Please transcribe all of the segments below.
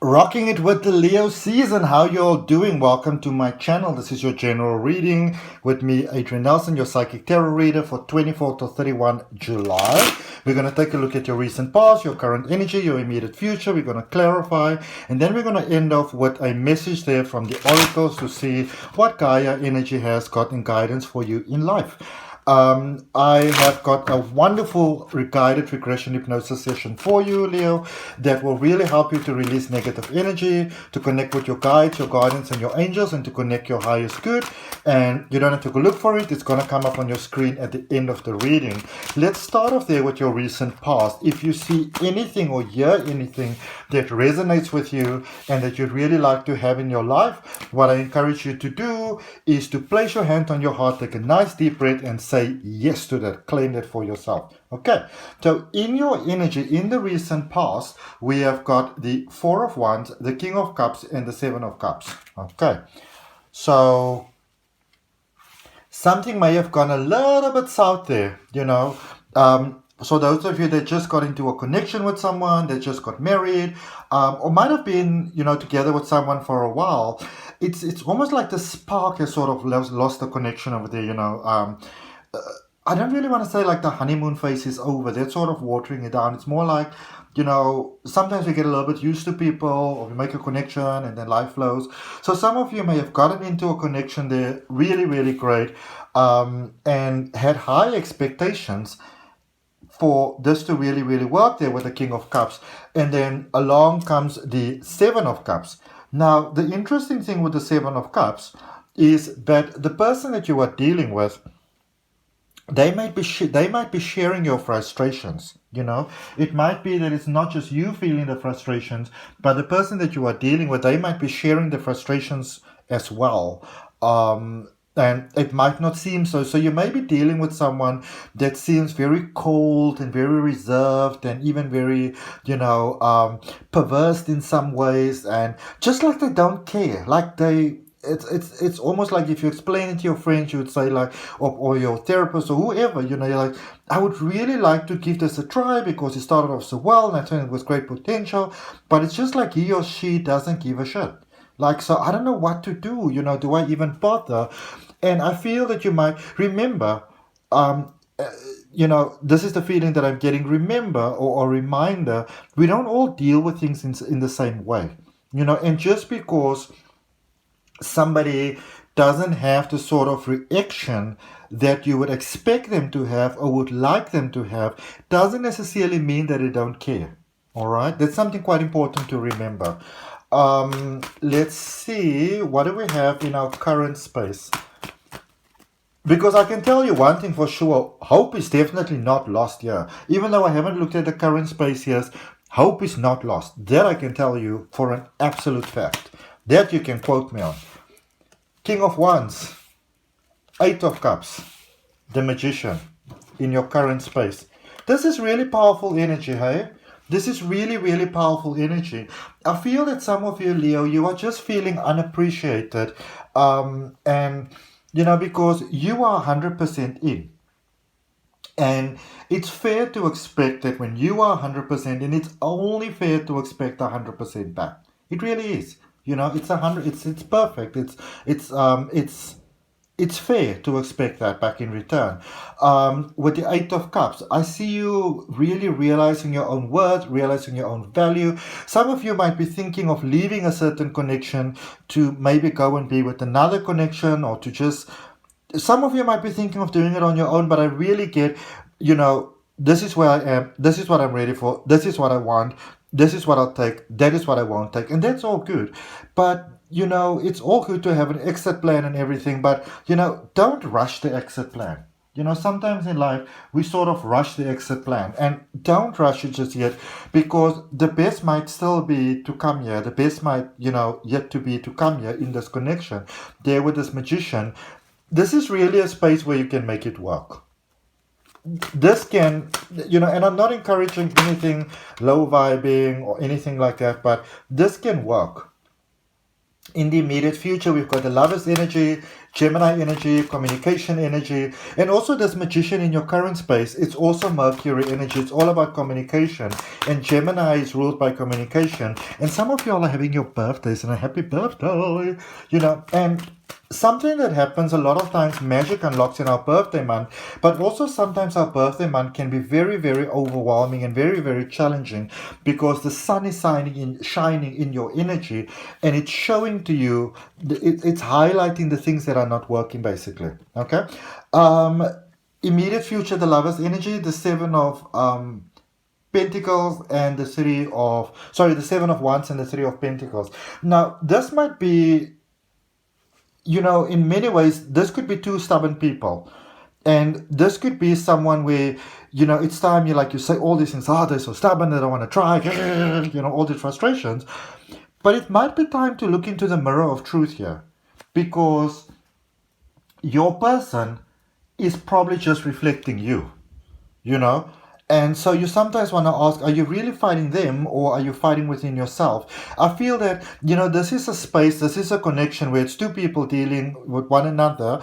Rocking it with the Leo season. How you all doing? Welcome to my channel. This is your general reading with me, Adrian Nelson, your psychic tarot reader for 24 to 31 July. We're going to take a look at your recent past, your current energy, your immediate future. We're going to clarify, and then we're going to end off with a message there from the oracles to see what Gaia energy has got in guidance for you in life. I have got a wonderful guided regression hypnosis session for you, Leo, that will really help you to release negative energy, to connect with your guides, your guardians, and your angels, and to connect your highest good. And you don't have to go look for it. It's going to come up on your screen at the end of the reading. Let's start off there with your recent past. If you see anything or hear anything that resonates with you and that you'd really like to have in your life, what I encourage you to do is to place your hand on your heart, take a nice deep breath, and say yes to that. Claim that for yourself. Okay, so in your energy, in the recent past, we have got the Four of Wands, the King of Cups, and the Seven of Cups. Okay, so something may have gone a little bit south there, you know. So those of you that just got into a connection with someone, that just got married, or might have been, you know, together with someone for a while, it's almost like the spark has sort of lost the connection over there, you know. I don't really want to say like the honeymoon phase is over. That's sort of watering it down. It's more like, you know, sometimes we get a little bit used to people, or we make a connection and then life flows. So some of you may have gotten into a connection there, really, really great, and had high expectations for this to really, really work there with the King of Cups. And then along comes the Seven of Cups. Now, the interesting thing with the Seven of Cups is that the person that you are dealing with, they might be sharing your frustrations. You know, it might be that it's not just you feeling the frustrations, but the person that you are dealing with, they might be sharing the frustrations as well. And it might not seem so. So you may be dealing with someone that seems very cold and very reserved and even very, you know, perverse in some ways, and just like they don't care, like it's almost like if you explain it to your friends, you would say like, or your therapist or whoever, you know, you're like, I would really like to give this a try because it started off so well and I think it was great potential, but it's just like he or she doesn't give a shit. Like, so I don't know what to do, you know, do I even bother? And I feel that you might remember, you know, this is the feeling that I'm getting. Remember, or a reminder, we don't all deal with things in the same way, you know, and just because somebody doesn't have the sort of reaction that you would expect them to have or would like them to have doesn't necessarily mean that they don't care. All right, that's something quite important to remember. Let's see, what do we have in our current space? Because I can tell you one thing for sure, hope is definitely not lost here. Even though I haven't looked at the current space here, hope is not lost. That I can tell you for an absolute fact. That you can quote me on. King of Wands, Eight of Cups, the Magician in your current space. This is really powerful energy, hey? This is really, really powerful energy. I feel that some of you, Leo, you are just feeling unappreciated. And, you know, because you are 100% in. And it's fair to expect that when you are 100% in, it's only fair to expect 100% back. It really is. You know, it's 100. It's perfect. It's fair to expect that back in return. With the Eight of Cups, I see you really realizing your own worth, realizing your own value. Some of you might be thinking of leaving a certain connection to maybe go and be with another connection, or to just. Some of you might be thinking of doing it on your own, but I really get, you know, this is where I am. This is what I'm ready for. This is what I want. This is what I'll take. That is what I won't take. And that's all good. But, you know, it's all good to have an exit plan and everything. But, you know, don't rush the exit plan. You know, sometimes in life, we sort of rush the exit plan. And don't rush it just yet. Because the best might still be to come here. The best might, you know, yet to be to come here in this connection. There with this Magician. This is really a space where you can make it work. This can, you know, and I'm not encouraging anything low vibing or anything like that, but this can work. In the immediate future, we've got the Lover's energy Gemini energy, communication energy, and also this magician in your current space, it's also Mercury energy. It's all about communication. And Gemini is ruled by communication. And some of y'all are having your birthdays, and a happy birthday, and something that happens a lot of times, magic unlocks in our birthday month, but also sometimes our birthday month can be very, very overwhelming and very, very challenging because the sun is shining in your energy, and it's showing to you, it's highlighting the things that are not working, basically. Okay. Immediate future, the Lover's energy, the Seven of Pentacles and the Seven of Wands and the Three of Pentacles. Now, this might be, in many ways, this could be two stubborn people. And this could be someone where, it's time you say all these things, they're so stubborn, they don't want to try, all these frustrations. But it might be time to look into the mirror of truth here, because your person is probably just reflecting you, And so you sometimes want to ask, are you really fighting them, or are you fighting within yourself? I feel that, this is a space, this is a connection where it's two people dealing with one another.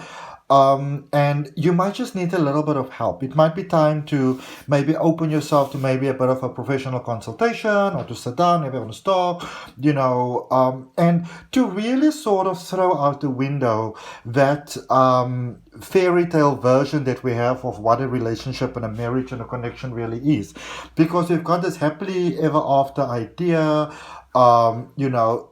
And you might just need a little bit of help. It might be time to maybe open yourself to maybe a bit of a professional consultation, or to sit down, maybe on a stop, and to really sort of throw out the window that fairy tale version that we have of what a relationship and a marriage and a connection really is. Because we've got this happily ever after idea.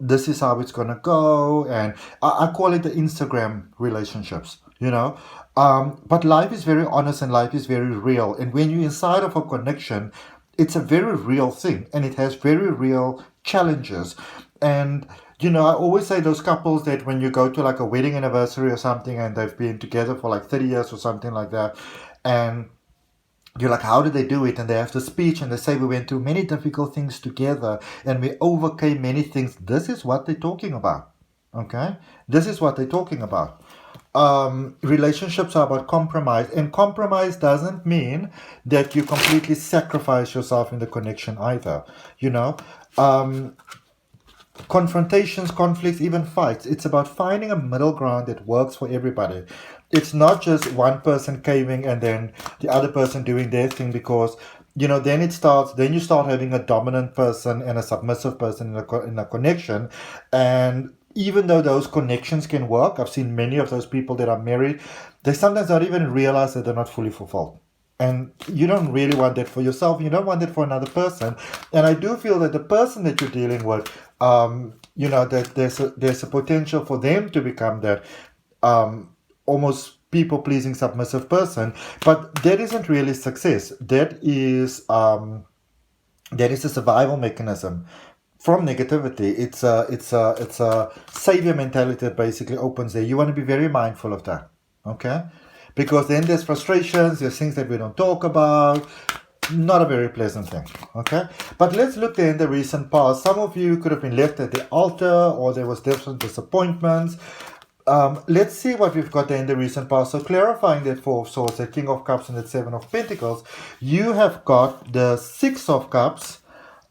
This is how it's gonna go, and I call it the Instagram relationships, but life is very honest and life is very real, and when you're inside of a connection, it's a very real thing, and it has very real challenges. And I always say those couples that when you go to like a wedding anniversary or something, and they've been together for like 30 years or something like that, and you're like, how did they do it? And they have the speech and they say, we went through many difficult things together and we overcame many things. This is what they're talking about. Okay? This is what they're talking about. Relationships are about compromise, and compromise doesn't mean that you completely sacrifice yourself in the connection either. Confrontations, conflicts, even fights. It's about finding a middle ground that works for everybody. It's not just one person caving and then the other person doing their thing, because then you start having a dominant person and a submissive person in a connection. And even though those connections can work, I've seen many of those people that are married, they sometimes don't even realize that they're not fully fulfilled. And you don't really want that for yourself. You don't want that for another person. And I do feel that the person that you're dealing with, that there's a potential for them to become that almost people-pleasing submissive person. But that isn't really success. That is a survival mechanism from negativity. It's a savior mentality that basically opens there. You want to be very mindful of that. Okay? Because then there's frustrations, there's things that we don't talk about. Not a very pleasant thing. Okay? But let's look there in the recent past. Some of you could have been left at the altar, or there was different disappointments. Let's see what we've got there in the recent past. So clarifying that Four of Swords, the King of Cups, and the Seven of Pentacles, you have got the Six of Cups,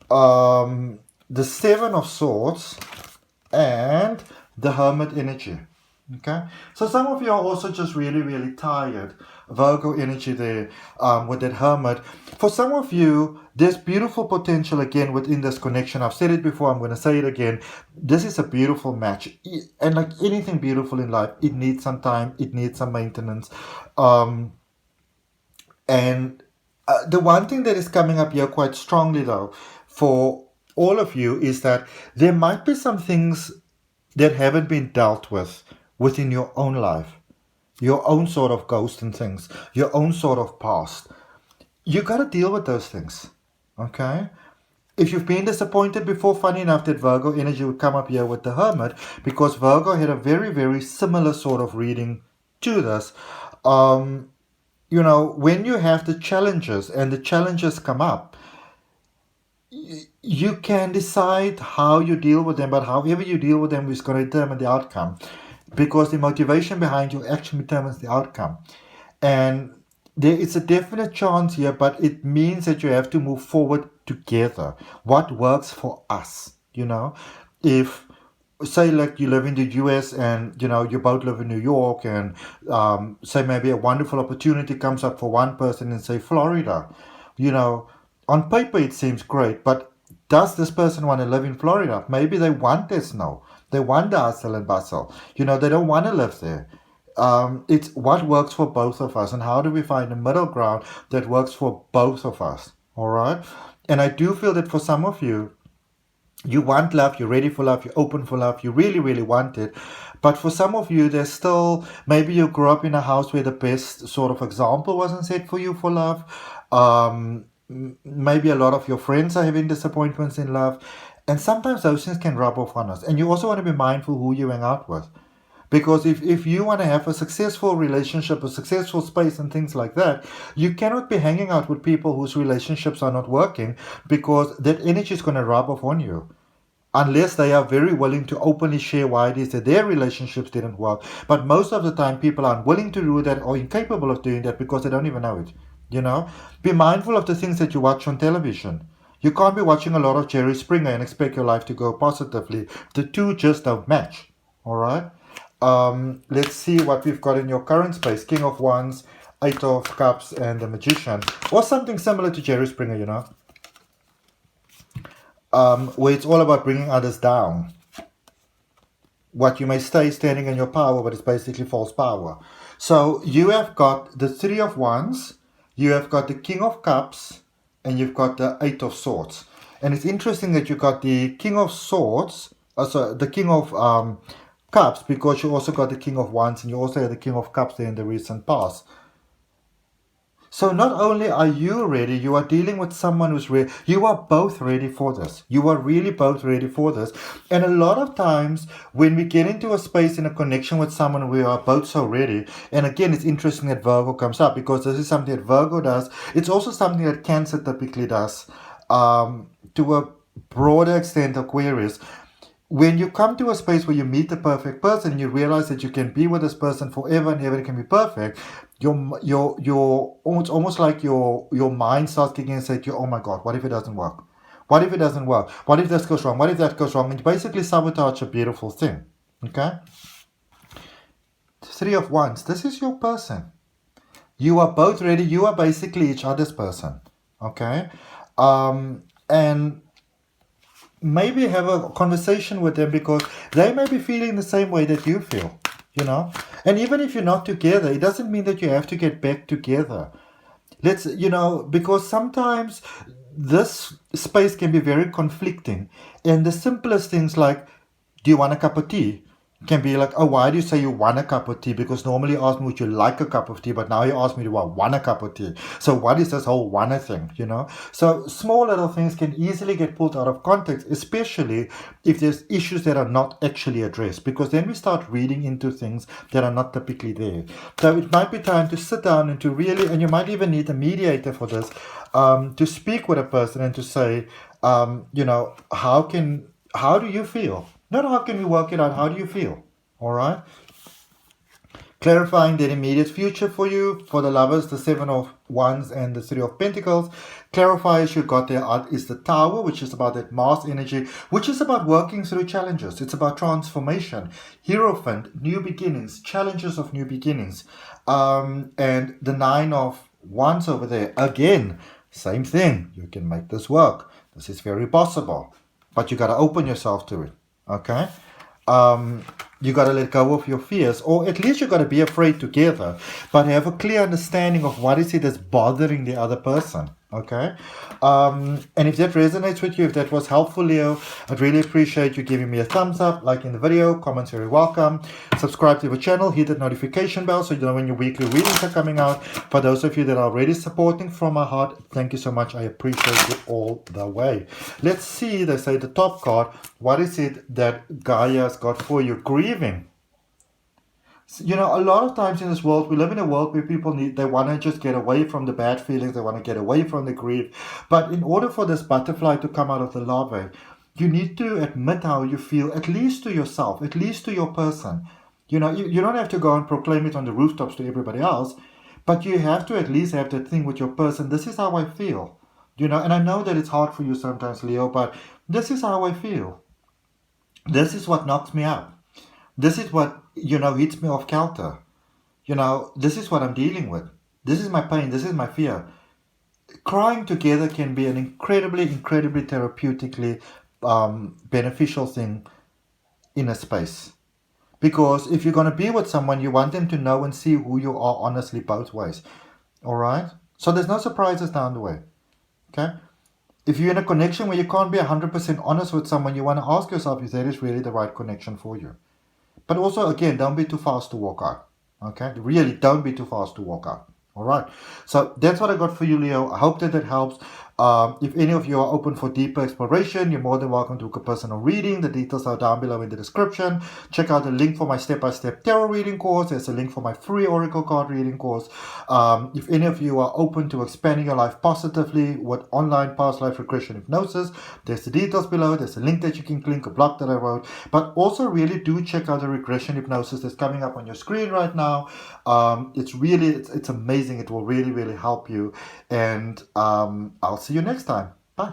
the Seven of Swords, and the Hermit energy. Okay, so some of you are also just really, really tired. Virgo energy there with that Hermit. For some of you, there's beautiful potential again within this connection. I've said it before, I'm going to say it again. This is a beautiful match. And like anything beautiful in life, it needs some time, it needs some maintenance. And the one thing that is coming up here quite strongly though, for all of you, is that there might be some things that haven't been dealt with within your own life, your own sort of ghost and things, your own sort of past. You got to deal with those things, okay? If you've been disappointed before, funny enough that Virgo energy would come up here with the Hermit, because Virgo had a very, very similar sort of reading to this. When you have the challenges and the challenges come up, you can decide how you deal with them, but however you deal with them is going to determine the outcome. Because the motivation behind your action determines the outcome. And there is a definite chance here, but it means that you have to move forward together. What works for us, If say like you live in the US and you both live in New York, and say maybe a wonderful opportunity comes up for one person in, say, Florida. you know on paper it seems great, but does this person want to live in Florida? Maybe they want their snow, they want the hustle and bustle. They don't want to live there. It's what works for both of us, and how do we find a middle ground that works for both of us. All right. And I do feel that for some of you, you want love, you're ready for love, you're open for love, you really, really want it. But for some of you, there's still, maybe you grew up in a house where the best sort of example wasn't set for you for love. Maybe a lot of your friends are having disappointments in love. And sometimes those things can rub off on us. And you also want to be mindful who you hang out with. Because if you want to have a successful relationship, a successful space and things like that, you cannot be hanging out with people whose relationships are not working, because that energy is going to rub off on you. Unless they are very willing to openly share why it is that their relationships didn't work. But most of the time, people are unwilling to do that or incapable of doing that because they don't even know it. Be mindful of the things that you watch on television. You can't be watching a lot of Jerry Springer and expect your life to go positively. The two just don't match. All right? Let's see what we've got in your current space. King of Wands, Eight of Cups, and the Magician. Or something similar to Jerry Springer, where it's all about bringing others down. What you may stay standing in your power, but it's basically false power. So you have got the Three of Wands, you have got the King of Cups, and you've got the Eight of Swords. And it's interesting that you got the King of Swords, the King of Cups, because you also got the King of Wands and you also had the King of Cups there in the recent past. So not only are you ready, you are dealing with someone who's ready. You are both ready for this. You are really both ready for this. And a lot of times when we get into a space in a connection with someone, we are both so ready. And again, it's interesting that Virgo comes up, because this is something that Virgo does. It's also something that Cancer typically does, to a broader extent, Aquarius. When you come to a space where you meet the perfect person and you realize that you can be with this person forever and ever, it can be perfect, it's almost like your mind starts kicking and saying, oh my God, what if it doesn't work? What if it doesn't work? What if this goes wrong? What if that goes wrong? And you basically sabotage a beautiful thing. Okay? Three of Wands, this is your person. You are both ready. You are basically each other's person. Okay? And maybe have a conversation with them, because they may be feeling the same way that you feel, and even if you're not together, it doesn't mean that you have to get back together. Because sometimes this space can be very conflicting, and the simplest things like, do you want a cup of tea, can be like, oh, why do you say you want a cup of tea? Because normally you ask me, would you like a cup of tea? But now you ask me, do I want a cup of tea? So what is this whole wanna thing, So small little things can easily get pulled out of context, especially if there's issues that are not actually addressed, because then we start reading into things that are not typically there. So it might be time to sit down and to really, and you might even need a mediator for this, to speak with a person and to say, how do you feel? Not how can we work it out, how do you feel? All right? Clarifying the immediate future for you. For the lovers, the Seven of Wands and the Three of Pentacles. Clarifiers you got there is the Tower, which is about that Mars energy, which is about working through challenges. It's about transformation. Hierophant, new beginnings, challenges of new beginnings. And the Nine of Wands over there. Again, same thing. You can make this work. This is very possible. But you got to open yourself to it. Okay? You got to let go of your fears, or at least you got to be afraid together, but have a clear understanding of what is it that's bothering the other person. Okay? And if that resonates with you, if that was helpful, Leo, I'd really appreciate you giving me a thumbs up, liking the video, comments very welcome. Subscribe to the channel, hit that notification bell so you know when your weekly readings are coming out. For those of you that are already supporting from my heart, thank you so much. I appreciate you all the way. Let's see, they say the top card, what is it that Gaia's got for you? Grieving. A lot of times in this world, we live in a world where people they want to just get away from the bad feelings, they want to get away from the grief. But in order for this butterfly to come out of the larvae, you need to admit how you feel, at least to yourself, at least to your person. You don't have to go and proclaim it on the rooftops to everybody else, but you have to at least have that thing with your person. This is how I feel. And I know that it's hard for you sometimes, Leo, but this is how I feel. This is what knocks me out. This is what, hits me off kilter. This is what I'm dealing with. This is my pain. This is my fear. Crying together can be an incredibly, incredibly therapeutically beneficial thing in a space. Because if you're going to be with someone, you want them to know and see who you are honestly both ways. All right? So there's no surprises down the way. Okay? If you're in a connection where you can't be 100% honest with someone, you want to ask yourself if that is really the right connection for you. But also, again, don't be too fast to walk out. Okay? Really, don't be too fast to walk out. All right. So that's what I got for you, Leo. I hope that helps. If any of you are open for deeper exploration, you're more than welcome to book a personal reading. The details are down below in the description. Check out the link for my step-by-step tarot reading course. There's a link for my free oracle card reading course. If any of you are open to expanding your life positively with online past life regression hypnosis, there's the details below. There's a link that you can click, a blog that I wrote. But also really do check out the regression hypnosis that's coming up on your screen right now. It's amazing. It will really, really help you. And I'll see you next time. Bye.